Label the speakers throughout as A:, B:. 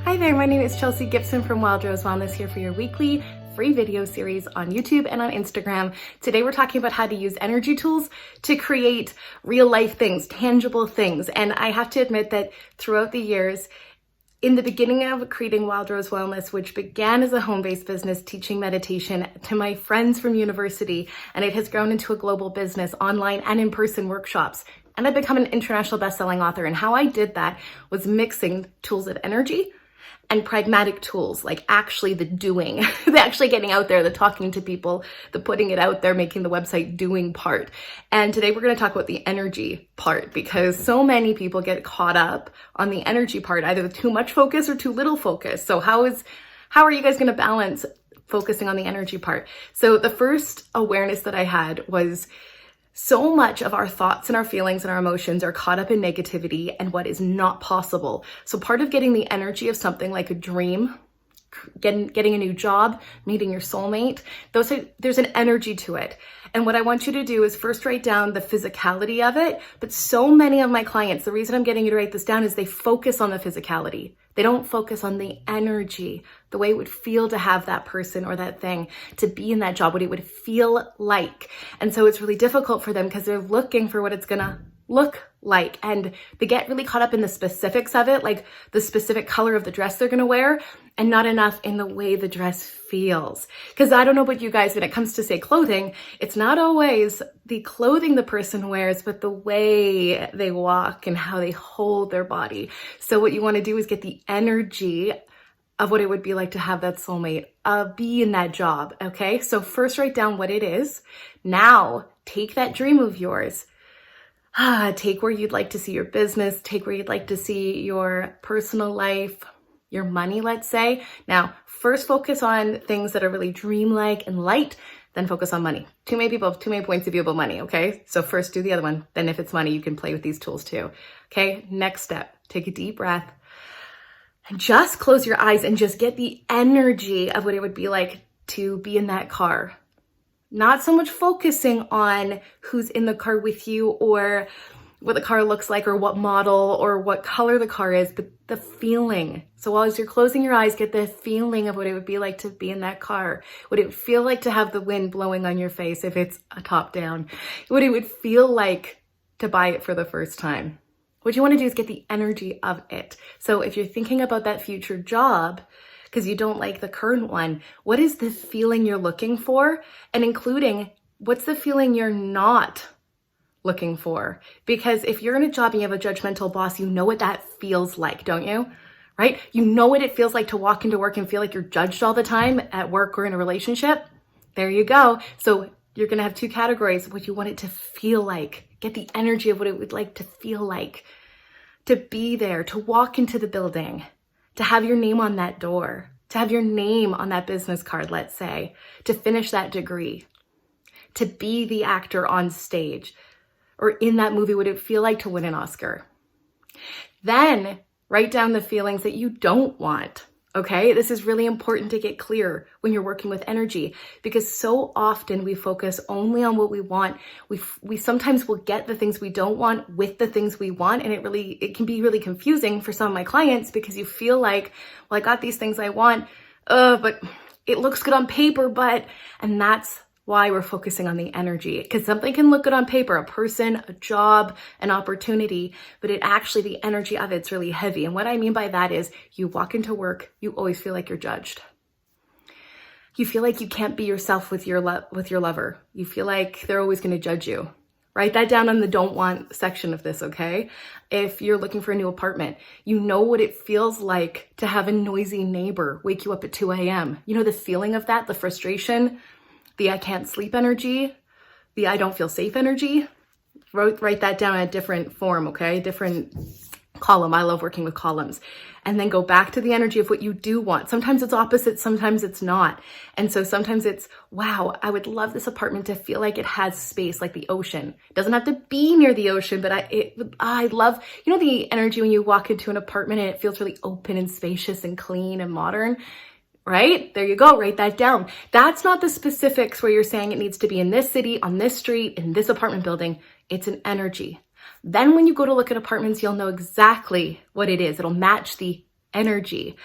A: Hi there, my name is Chelsea Gibson from Wild Rose Wellness here for your weekly free video series on YouTube and on Instagram. Today we're talking about how to use energy tools to create real life things, tangible things. And I have to admit that throughout the years, in the beginning of creating Wild Rose Wellness, which began as a home-based business teaching meditation to my friends from university, and it has grown into a global business, online and in-person workshops. And I've become an international best-selling author. And how I did that was mixing tools of energy and pragmatic tools, like actually the doing, the actually getting out there, the talking to people, the putting it out there, making the website doing part. And today we're going to talk about the energy part, because so many people get caught up on the energy part, either with too much focus or too little focus. So how are you guys going to balance focusing on the energy part? So the first awareness that I had was so much of our thoughts and our feelings and our emotions are caught up in negativity and what is not possible. So part of getting the energy of something like a dream, getting a new job, meeting your soulmate, there's an energy to it. And what I want you to do is first write down the physicality of it. But so many of my clients, the reason I'm getting you to write this down is they focus on the physicality. They don't focus on the energy, the way it would feel to have that person or that thing, to be in that job, what it would feel like. And so it's really difficult for them because they're looking for what it's gonna look like. And they get really caught up in the specifics of it, like the specific color of the dress they're gonna wear, and not enough in the way the dress feels. Because I don't know about you guys, when it comes to, say, clothing, it's not always the clothing the person wears, but the way they walk and how they hold their body. So what you want to do is get the energy of what it would be like to have that soulmate, be in that job, okay? So first write down what it is. Now take that dream of yours. Take where you'd like to see your business, take where you'd like to see your personal life, your money, let's say. Now, first focus on things that are really dreamlike and light, then focus on money. Too many people have too many points of view about money, okay? So first do the other one. Then if it's money, you can play with these tools too, okay? Next step, take a deep breath and just close your eyes and just get the energy of what it would be like to be in that car. Not so much focusing on who's in the car with you or what the car looks like or what model or what color the car is, but the feeling. So as you're closing your eyes, get the feeling of what it would be like to be in that car. What it would feel like to have the wind blowing on your face if it's a top down. What it would feel like to buy it for the first time. What you want to do is get the energy of it. So if you're thinking about that future job, because you don't like the current one, what is the feeling you're looking for? And including, what's the feeling you're not looking for? Because if you're in a job and you have a judgmental boss, you know what that feels like, don't you? Right? You know what it feels like to walk into work and feel like you're judged all the time at work or in a relationship? There you go. So you're going to have two categories, what you want it to feel like. Get the energy of what it would like to feel like, to be there, to walk into the building, to have your name on that door, to have your name on that business card, let's say, to finish that degree, to be the actor on stage, or in that movie, would it feel like to win an Oscar? Then write down the feelings that you don't want, okay? This is really important to get clear when you're working with energy, because so often we focus only on what we want. We sometimes will get the things we don't want with the things we want, and it can be really confusing for some of my clients because you feel like, well, I got these things I want, but it looks good on paper, and that's why we're focusing on the energy, because something can look good on paper, a person, a job, an opportunity, but the energy of it's really heavy. And what I mean by that is you walk into work, you always feel like you're judged. You feel like you can't be yourself with your lover. You feel like they're always going to judge you. Write that down on the don't want section of this, okay? If you're looking for a new apartment, you know what it feels like to have a noisy neighbor wake you up at 2 a.m. You know the feeling of that, the frustration, the I can't sleep energy, the I don't feel safe energy. Write that down in a different form, okay? Different column. I love working with columns. And then go back to the energy of what you do want. Sometimes it's opposite, sometimes it's not. And so sometimes it's, wow, I would love this apartment to feel like it has space, like the ocean. It doesn't have to be near the ocean, but I love, the energy when you walk into an apartment and it feels really open and spacious and clean and modern. Right? There you go. Write that down. That's not the specifics where you're saying it needs to be in this city, on this street, in this apartment building. It's an energy. Then when you go to look at apartments, you'll know exactly what it is. It'll match the energy.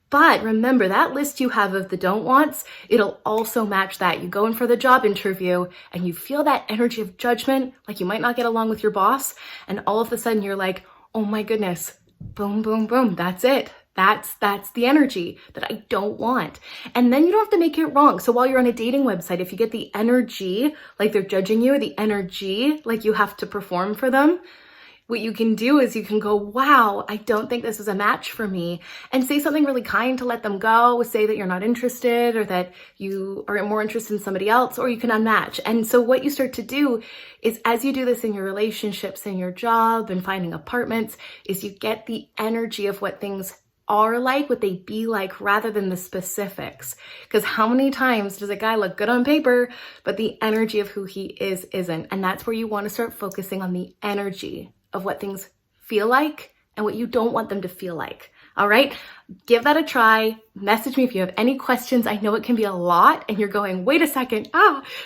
A: But remember, that list you have of the don't wants, it'll also match that. You go in for the job interview and you feel that energy of judgment, like you might not get along with your boss, and all of a sudden you're like, oh my goodness, boom, boom, boom, that's it. That's the energy that I don't want. And then you don't have to make it wrong. So while you're on a dating website, if you get the energy like they're judging you, the energy like you have to perform for them, what you can do is you can go, wow, I don't think this is a match for me, and say something really kind to let them go. Say that you're not interested, or that you are more interested in somebody else, or you can unmatch. And so what you start to do is, as you do this in your relationships, in your job, and finding apartments, is you get the energy of what things are like, what they be like, rather than the specifics. Because how many times does a guy look good on paper, but the energy of who he is isn't? And that's where you want to start focusing on the energy of what things feel like and what you don't want them to feel like. All right, give that a try. Message me if you have any questions. I know it can be a lot and you're going, wait a second,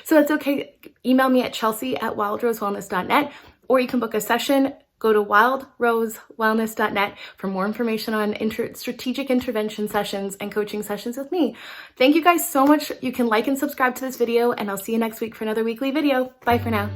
A: so that's okay. Email me at chelsea@wildrosewellness.net, or you can book a session. Go to wildrosewellness.net for more information on strategic intervention sessions and coaching sessions with me. Thank you guys so much. You can like and subscribe to this video, and I'll see you next week for another weekly video. Bye for now.